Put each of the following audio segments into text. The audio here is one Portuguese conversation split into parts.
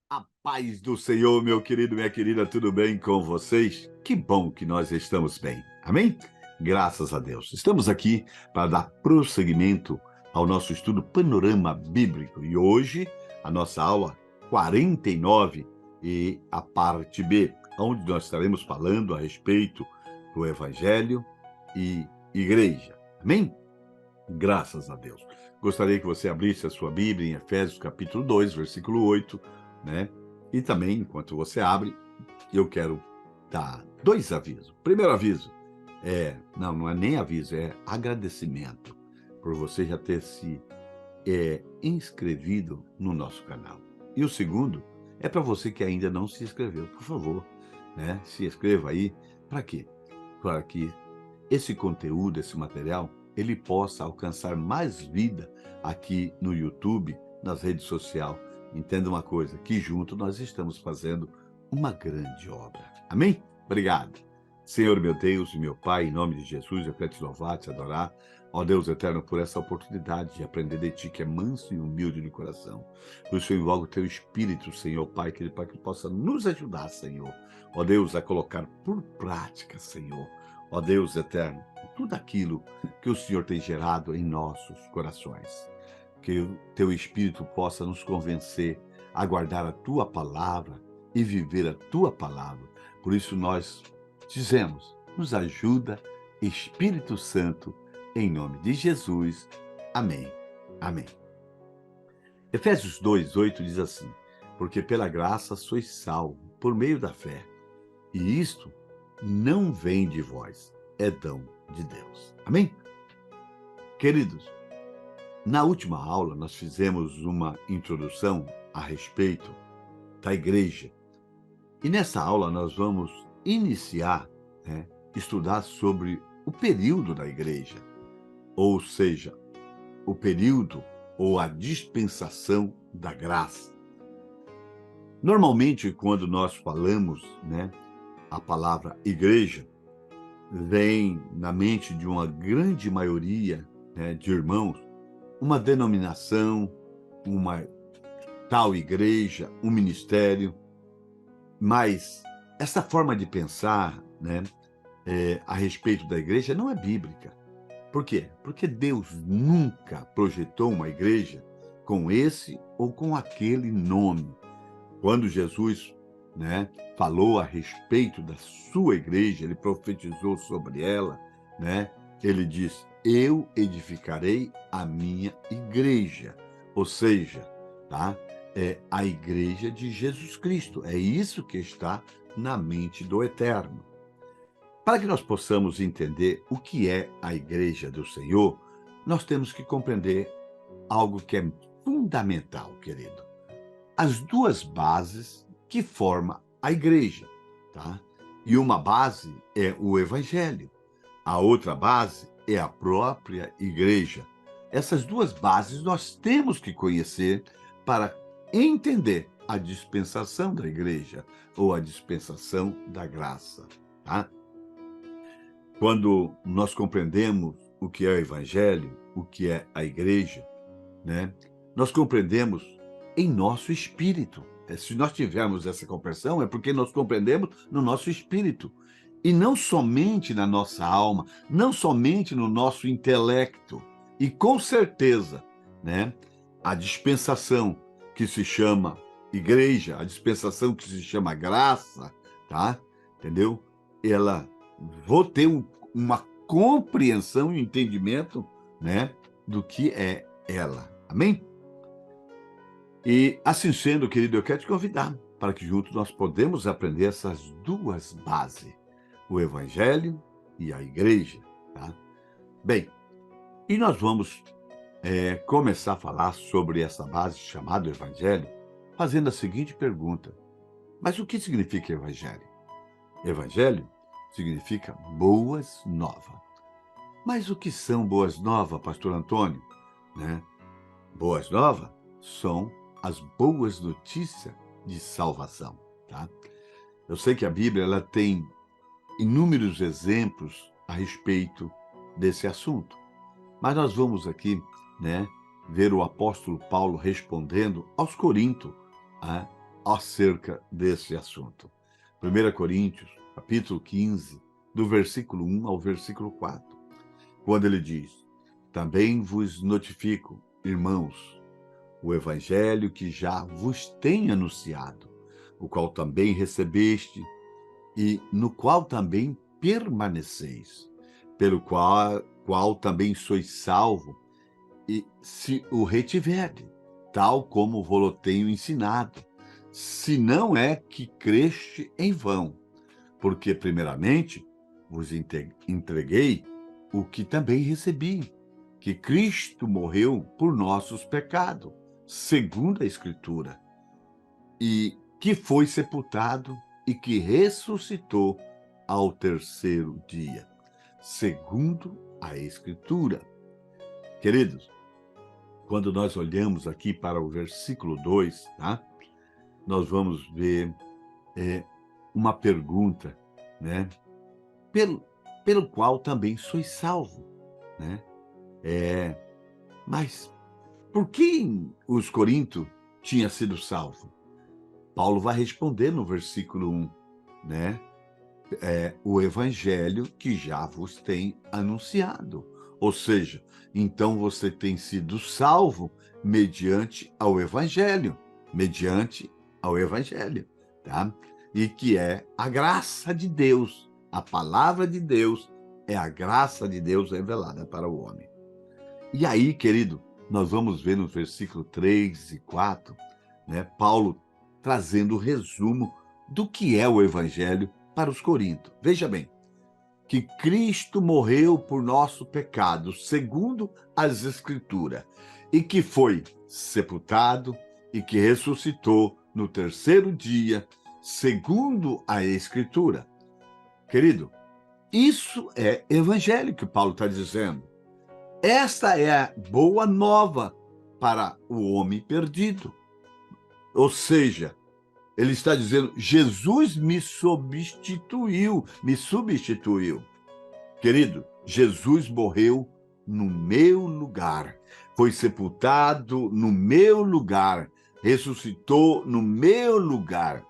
A paz do Senhor, meu querido, minha querida, tudo bem com vocês? Que bom que nós estamos bem. Amém? Graças a Deus. Estamos aqui para dar prosseguimento ao nosso estudo Panorama Bíblico. E hoje, a nossa aula 49 e a parte B, onde nós estaremos falando a respeito do Evangelho e Igreja. Amém? Graças a Deus. Gostaria que você abrisse a sua Bíblia em Efésios capítulo 2, versículo 8, né? E também, enquanto você abre, eu quero dar dois avisos. Primeiro aviso não é nem aviso, é agradecimento por você já ter se inscrevido no nosso canal. E o segundo é para você que ainda não se inscreveu, por favor, né? Se inscreva aí. Para quê? Para que esse conteúdo, esse material, ele possa alcançar mais vida aqui no YouTube, nas redes sociais. Entenda uma coisa, que junto nós estamos fazendo uma grande obra. Amém? Obrigado. Senhor, meu Deus e meu Pai, em nome de Jesus, eu quero te louvar, te adorar, ó Deus eterno, por essa oportunidade de aprender de Ti, que é manso e humilde de coração. Por isso eu invoco o Teu Espírito, Senhor, Pai, para que possa nos ajudar, Senhor, ó Deus, a colocar por prática, Senhor, ó Deus eterno, tudo aquilo que o Senhor tem gerado em nossos corações. Que o Teu Espírito possa nos convencer a guardar a Tua palavra e viver a Tua palavra. Por isso nós dizemos, nos ajuda, Espírito Santo, em nome de Jesus. Amém. Amém. Efésios 2:8 diz assim: porque pela graça sois salvos, por meio da fé. E isto não vem de vós, é dom de Deus. Amém? Queridos, na última aula nós fizemos uma introdução a respeito da igreja. E nessa aula nós vamos iniciar, estudar sobre o período da igreja, ou seja, o período ou a dispensação da graça. Normalmente, quando nós falamos, a palavra igreja, vem na mente de uma grande maioria, de irmãos, uma denominação, uma tal igreja, um ministério. Mas essa forma de pensar, a respeito da igreja não é bíblica. Por quê? Porque Deus nunca projetou uma igreja com esse ou com aquele nome. Quando Jesus, falou a respeito da sua igreja, ele profetizou sobre ela, ele diz: eu edificarei a minha igreja. Ou seja, é a igreja de Jesus Cristo. É isso que está na mente do Eterno. Para que nós possamos entender o que é a igreja do Senhor, nós temos que compreender algo que é fundamental, querido. As duas bases que formam a igreja, E uma base é o Evangelho. A outra base é a própria igreja. Essas duas bases nós temos que conhecer para entender a dispensação da igreja ou a dispensação da graça, Quando nós compreendemos o que é o Evangelho, o que é a igreja, nós compreendemos em nosso espírito. Se nós tivermos essa compreensão, é porque nós compreendemos no nosso espírito. E não somente na nossa alma, não somente no nosso intelecto. E com certeza, a dispensação que se chama igreja, a dispensação que se chama graça, Entendeu? Vou ter uma compreensão e um entendimento, do que é ela. Amém? E assim sendo, querido, eu quero te convidar para que juntos nós podemos aprender essas duas bases, o Evangelho e a igreja, Bem, e nós vamos começar a falar sobre essa base chamada Evangelho, fazendo a seguinte pergunta: mas o que significa Evangelho? Evangelho significa boas novas. Mas o que são boas novas, pastor Antônio? Boas novas são as boas notícias de salvação, Eu sei que a Bíblia ela tem inúmeros exemplos a respeito desse assunto, mas nós vamos aqui, ver o apóstolo Paulo respondendo aos Coríntios, acerca desse assunto. 1 Coríntios, capítulo 15, do versículo 1 ao versículo 4, quando ele diz: também vos notifico, irmãos, o evangelho que já vos tenho anunciado, o qual também recebeste e no qual também permaneceis, pelo qual também sois salvo, e se o retiverde, tal como vos tenho ensinado, se não é que creste em vão, porque primeiramente vos entreguei o que também recebi, que Cristo morreu por nossos pecados, segundo a Escritura, e que foi sepultado e que ressuscitou ao terceiro dia, segundo a Escritura. Queridos, quando nós olhamos aqui para o versículo 2, tá? Nós vamos ver uma pergunta, né? Pelo qual também sois salvo, né? Mas por que os coríntios tinham sido salvos? Paulo vai responder no versículo 1, né? O evangelho que já vos tem anunciado. Ou seja, então você tem sido salvo mediante ao evangelho, tá? E que é a graça de Deus, a palavra de Deus é a graça de Deus revelada para o homem. E aí, querido, nós vamos ver no versículo 3 e 4, né, Paulo trazendo o resumo do que é o evangelho para os coríntios. Veja bem, que Cristo morreu por nosso pecado, segundo as Escrituras, e que foi sepultado e que ressuscitou no terceiro dia, segundo a Escritura. Querido, isso é evangelho que Paulo está dizendo. Esta é a boa nova para o homem perdido. Ou seja, ele está dizendo, Jesus me substituiu. Querido, Jesus morreu no meu lugar, foi sepultado no meu lugar, ressuscitou no meu lugar.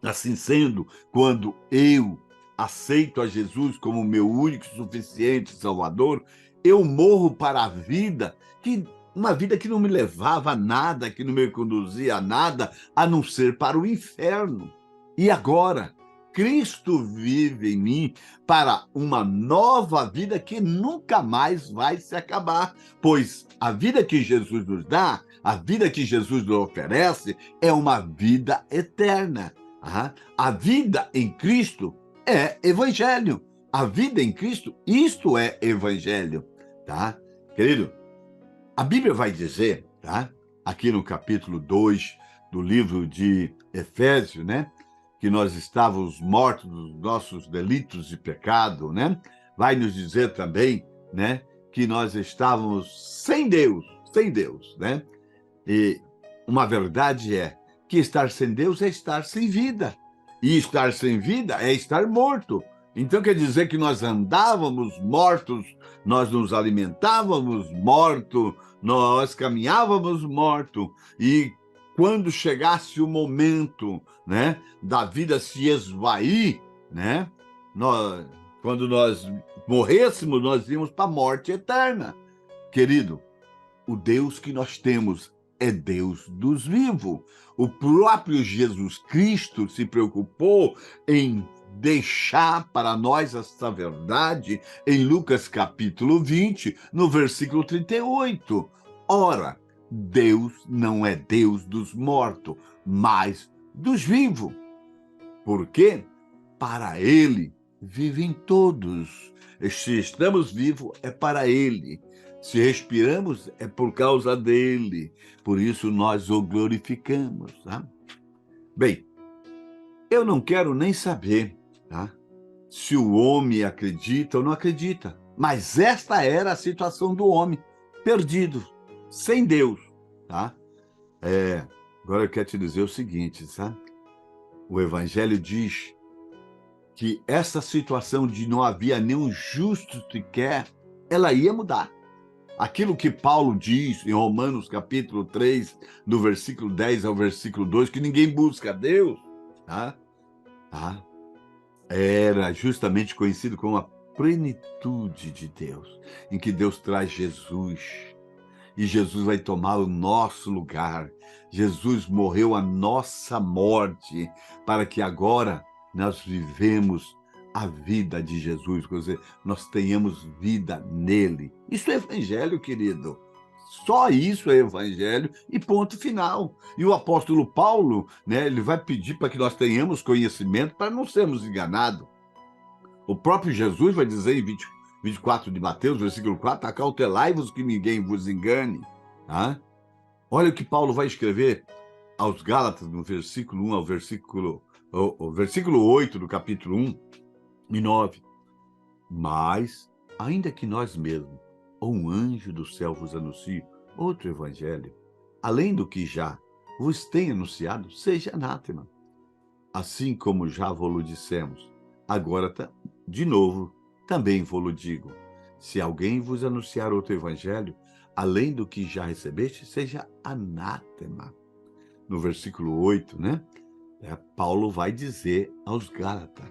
Assim sendo, quando eu aceito a Jesus como meu único e suficiente Salvador, eu morro para a vida, uma vida que não me levava a nada, que não me conduzia a nada, a não ser para o inferno. E agora, Cristo vive em mim para uma nova vida que nunca mais vai se acabar, pois a vida que Jesus nos dá, a vida que Jesus nos oferece, é uma vida eterna. A vida em Cristo é evangelho. A vida em Cristo, isto é evangelho, tá? Querido, a Bíblia vai dizer, tá? Aqui no capítulo 2 do livro de Efésios, né? Que nós estávamos mortos dos nossos delitos e pecado, né? Vai nos dizer também, né? Que nós estávamos sem Deus, né? E uma verdade é que estar sem Deus é estar sem vida. E estar sem vida é estar morto. Então quer dizer que nós andávamos mortos, nós nos alimentávamos morto, nós caminhávamos morto. E quando chegasse o momento, né, da vida se esvair, né, quando nós morrêssemos, nós íamos para a morte eterna. Querido, o Deus que nós temos é Deus dos vivos. O próprio Jesus Cristo se preocupou em deixar para nós essa verdade em Lucas capítulo 20, no versículo 38. Ora, Deus não é Deus dos mortos, mas dos vivos. Porque para ele vivem todos. Se estamos vivos, é para ele. Se respiramos, é por causa dele. Por isso nós o glorificamos. Tá? Bem, eu não quero nem saber, tá, se o homem acredita ou não acredita. Mas esta era a situação do homem, perdido, sem Deus. Tá? Agora eu quero te dizer o seguinte, sabe? O Evangelho diz que essa situação de não havia nenhum justo sequer, ela ia mudar. Aquilo que Paulo diz em Romanos capítulo 3, do versículo 10 ao versículo 2, que ninguém busca a Deus, tá? Tá? Era justamente conhecido como a plenitude de Deus, em que Deus traz Jesus, e Jesus vai tomar o nosso lugar. Jesus morreu a nossa morte, para que agora nós vivemos a vida de Jesus, quer dizer, nós tenhamos vida nele. Isso é evangelho, querido. Só isso é evangelho e ponto final. E o apóstolo Paulo, né, ele vai pedir para que nós tenhamos conhecimento para não sermos enganados. O próprio Jesus vai dizer em 24 de Mateus, versículo 4, acautelai-vos que ninguém vos engane. Tá? Olha o que Paulo vai escrever aos Gálatas, no versículo 1 ao o versículo 8 do capítulo 1 e 9. Mas, ainda que nós mesmos, ou um anjo do céu vos anuncie outro evangelho, além do que já vos tem anunciado, seja anátema. Assim como já vos dissemos, agora de novo também vos digo, se alguém vos anunciar outro evangelho, além do que já recebeste, seja anátema. No versículo 8, né? Paulo vai dizer aos Gálatas,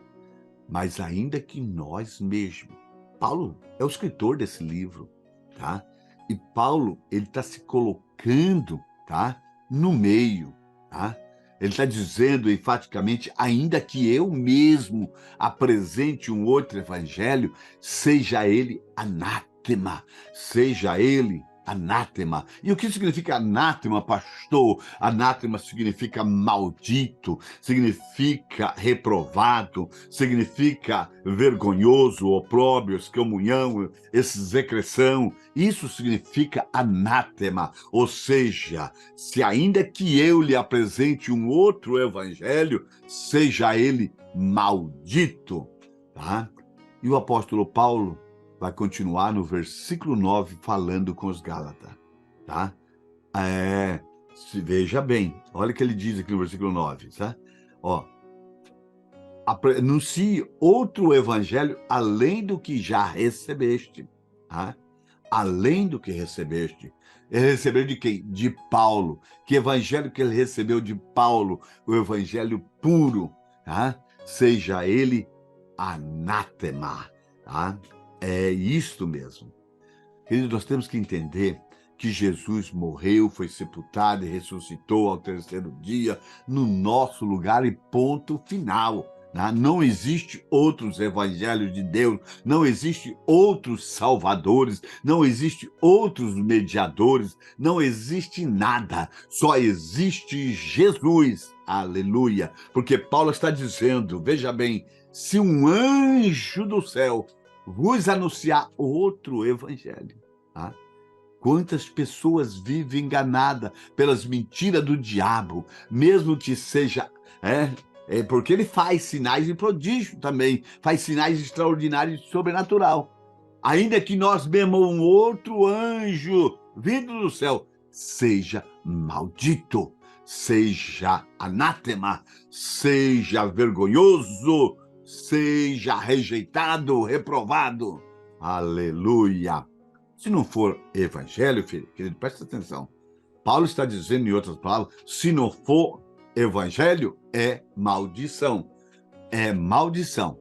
mas ainda que nós mesmos. Paulo é o escritor desse livro, tá? E Paulo, ele está se colocando, tá? No meio, tá? Ele está dizendo enfaticamente, ainda que eu mesmo apresente um outro evangelho, seja ele anátema, seja ele anátema. E o que significa anátema, pastor? Anátema significa maldito, significa reprovado, significa vergonhoso, opróbrio, excomunhão, execração. Isso significa anátema, ou seja, se ainda que eu lhe apresente um outro evangelho, seja ele maldito, tá? E o apóstolo Paulo vai continuar no versículo 9 falando com os Gálatas, tá? Veja bem, olha o que ele diz aqui no versículo 9, tá? Ó, anuncie outro evangelho além do que já recebeste, tá? Além do que recebeste. Ele recebeu de quem? De Paulo. Que evangelho que ele recebeu de Paulo? O evangelho puro, tá? Seja ele anátema, tá? É isto mesmo. Querido, nós temos que entender que Jesus morreu, foi sepultado e ressuscitou ao terceiro dia no nosso lugar e ponto final. Não existe outros evangelhos de Deus, não existe outros salvadores, não existe outros mediadores, não existe nada, só existe Jesus. Aleluia! Porque Paulo está dizendo, veja bem, se um anjo do céu vos anunciar outro evangelho, tá? Quantas pessoas vivem enganadas pelas mentiras do diabo, mesmo que seja... porque ele faz sinais e prodígios também, faz sinais extraordinários e sobrenatural. Ainda que nós mesmos um outro anjo vindo do céu, seja maldito, seja anátema, seja vergonhoso, seja rejeitado, reprovado. Aleluia! Se não for evangelho, filho, querido, presta atenção. Paulo está dizendo, em outras palavras, se não for evangelho, é maldição. É maldição.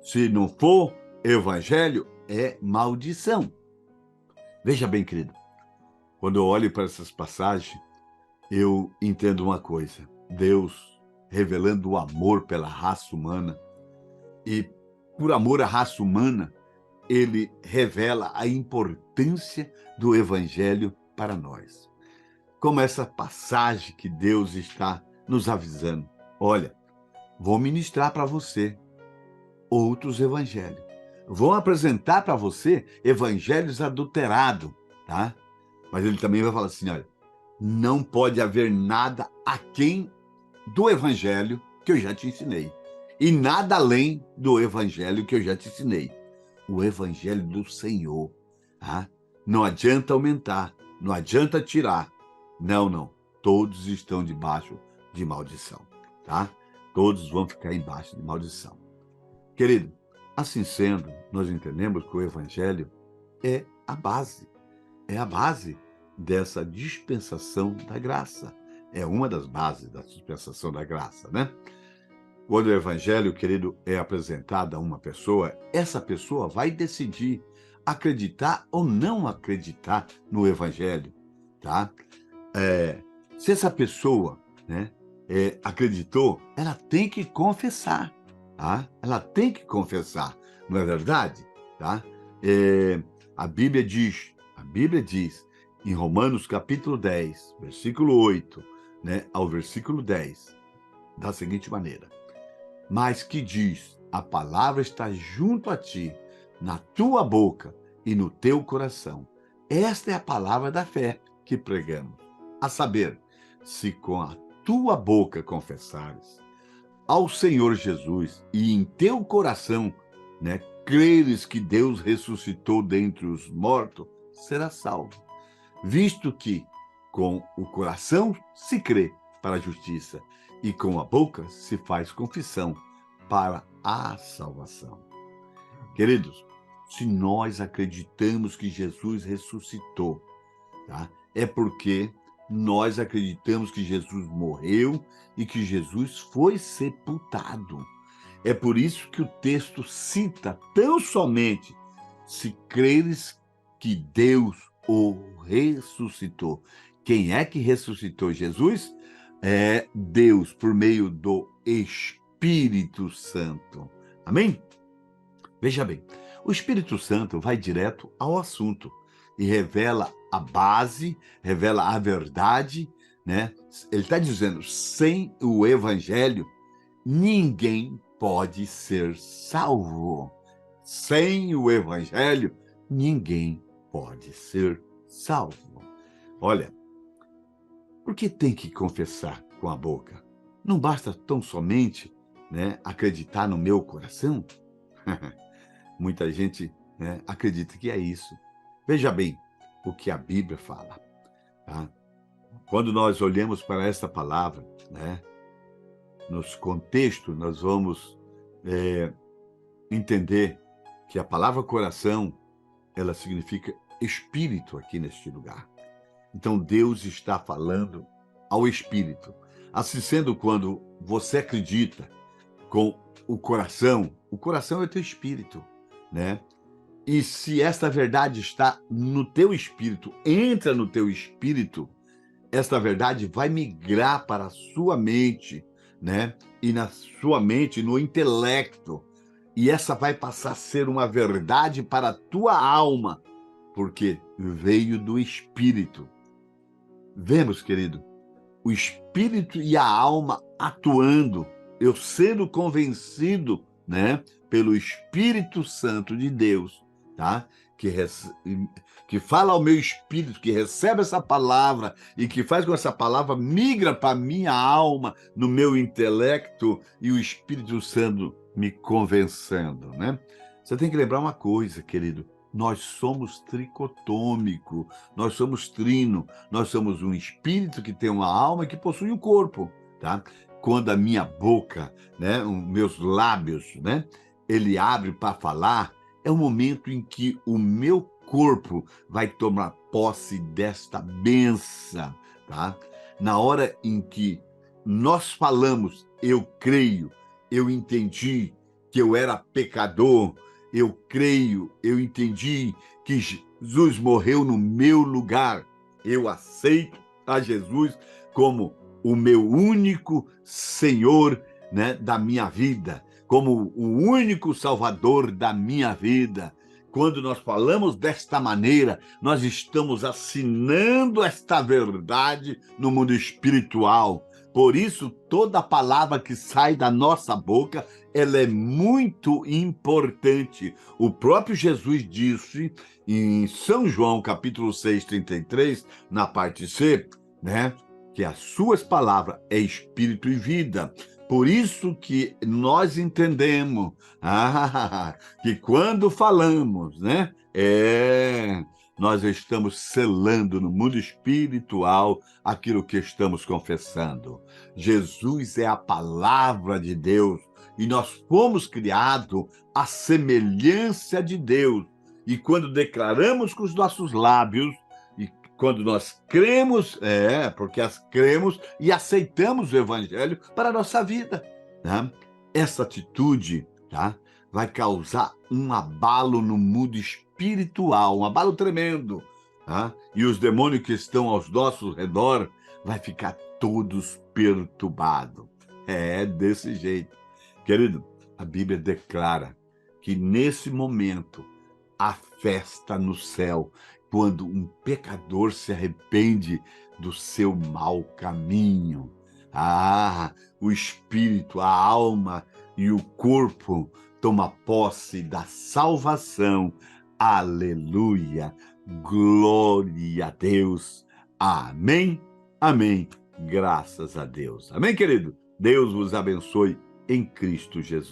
Se não for evangelho, é maldição. Veja bem, querido, quando eu olho para essas passagens, eu entendo uma coisa. Deus revelando o amor pela raça humana. E por amor à raça humana, ele revela a importância do evangelho para nós. Como essa passagem que Deus está nos avisando. Olha, vou ministrar para você outros evangelhos. Vou apresentar para você evangelhos adulterados, tá? Mas ele também vai falar assim, olha, não pode haver nada aquém do evangelho que eu já te ensinei. E nada além do evangelho que eu já te ensinei. O evangelho do Senhor, tá? Não adianta aumentar, não adianta tirar. Não. Todos estão debaixo de maldição, tá? Todos vão ficar embaixo de maldição. Querido, assim sendo, nós entendemos que o evangelho é a base. é a base dessa dispensação da graça. É uma das bases da dispensação da graça, né? Quando o evangelho, querido, é apresentado a uma pessoa, essa pessoa vai decidir acreditar ou não acreditar no evangelho, tá? Se essa pessoa, né, acreditou, ela tem que confessar, tá? Ela tem que confessar, não é verdade? Tá? A Bíblia diz em Romanos capítulo 10, versículo 8, né, ao versículo 10, da seguinte maneira: mas que diz, a palavra está junto a ti, na tua boca e no teu coração. Esta é a palavra da fé que pregamos. A saber, se com a tua boca confessares ao Senhor Jesus e em teu coração, né, creres que Deus ressuscitou dentre os mortos, serás salvo. Visto que com o coração se crê para a justiça e com a boca se faz confissão para a salvação. Queridos, se nós acreditamos que Jesus ressuscitou, tá? É porque nós acreditamos que Jesus morreu e que Jesus foi sepultado. É por isso que o texto cita tão somente: se creres que Deus o ressuscitou. Quem é que ressuscitou Jesus? É Deus, por meio do Espírito Santo. Amém? Veja bem, o Espírito Santo vai direto ao assunto e revela a base, revela a verdade, né? Ele está dizendo, sem o Evangelho, ninguém pode ser salvo. Sem o Evangelho, ninguém pode ser salvo. Olha, por que tem que confessar com a boca? Não basta tão somente, né, acreditar no meu coração? Muita gente, né, acredita que é isso. Veja bem o que a Bíblia fala. Tá? Quando nós olhamos para esta palavra, né, nos contextos, nós vamos entender que a palavra coração, ela significa espírito aqui neste lugar. Então Deus está falando ao espírito. Assim sendo, quando você acredita com o coração é o teu espírito, né? E se esta verdade está no teu espírito, entra no teu espírito, esta verdade vai migrar para a sua mente, né? E na sua mente, no intelecto. E essa vai passar a ser uma verdade para a tua alma, porque veio do espírito. Vemos, querido, o espírito e a alma atuando, eu sendo convencido, né, pelo Espírito Santo de Deus, tá? Que fala ao meu espírito, que recebe essa palavra e que faz com que essa palavra migra para a minha alma, no meu intelecto, e o Espírito Santo me convencendo, né? Você tem que lembrar uma coisa, querido: nós somos tricotômico, nós somos trino, nós somos um espírito que tem uma alma e que possui um corpo, tá? Quando a minha boca, né, os meus lábios, né, ele abre para falar, é o momento em que o meu corpo vai tomar posse desta bênção, tá? Na hora em que nós falamos, eu creio, eu entendi que eu era pecador, eu creio, eu entendi que Jesus morreu no meu lugar, eu aceito a Jesus como o meu único Senhor, né, da minha vida, como o único Salvador da minha vida. Quando nós falamos desta maneira, nós estamos assinando esta verdade no mundo espiritual. Por isso, toda palavra que sai da nossa boca, ela é muito importante. O próprio Jesus disse em São João, capítulo 6, 33, na parte C, né, que as suas palavras é espírito e vida. Por isso que nós entendemos que quando falamos, né, nós estamos selando no mundo espiritual aquilo que estamos confessando. Jesus é a palavra de Deus e nós fomos criados à semelhança de Deus. E quando declaramos com os nossos lábios, Quando nós cremos, porque cremos e aceitamos o evangelho para a nossa vida, né? Essa atitude, tá, vai causar um abalo no mundo espiritual, um abalo tremendo, tá? E os demônios que estão ao nosso redor vai ficar todos perturbados. É desse jeito. Querido, a Bíblia declara que nesse momento há festa no céu, quando um pecador se arrepende do seu mau caminho. Ah, o espírito, a alma e o corpo toma posse da salvação. Aleluia! Glória a Deus! Amém, amém. Graças a Deus. Amém, querido? Deus vos abençoe em Cristo Jesus.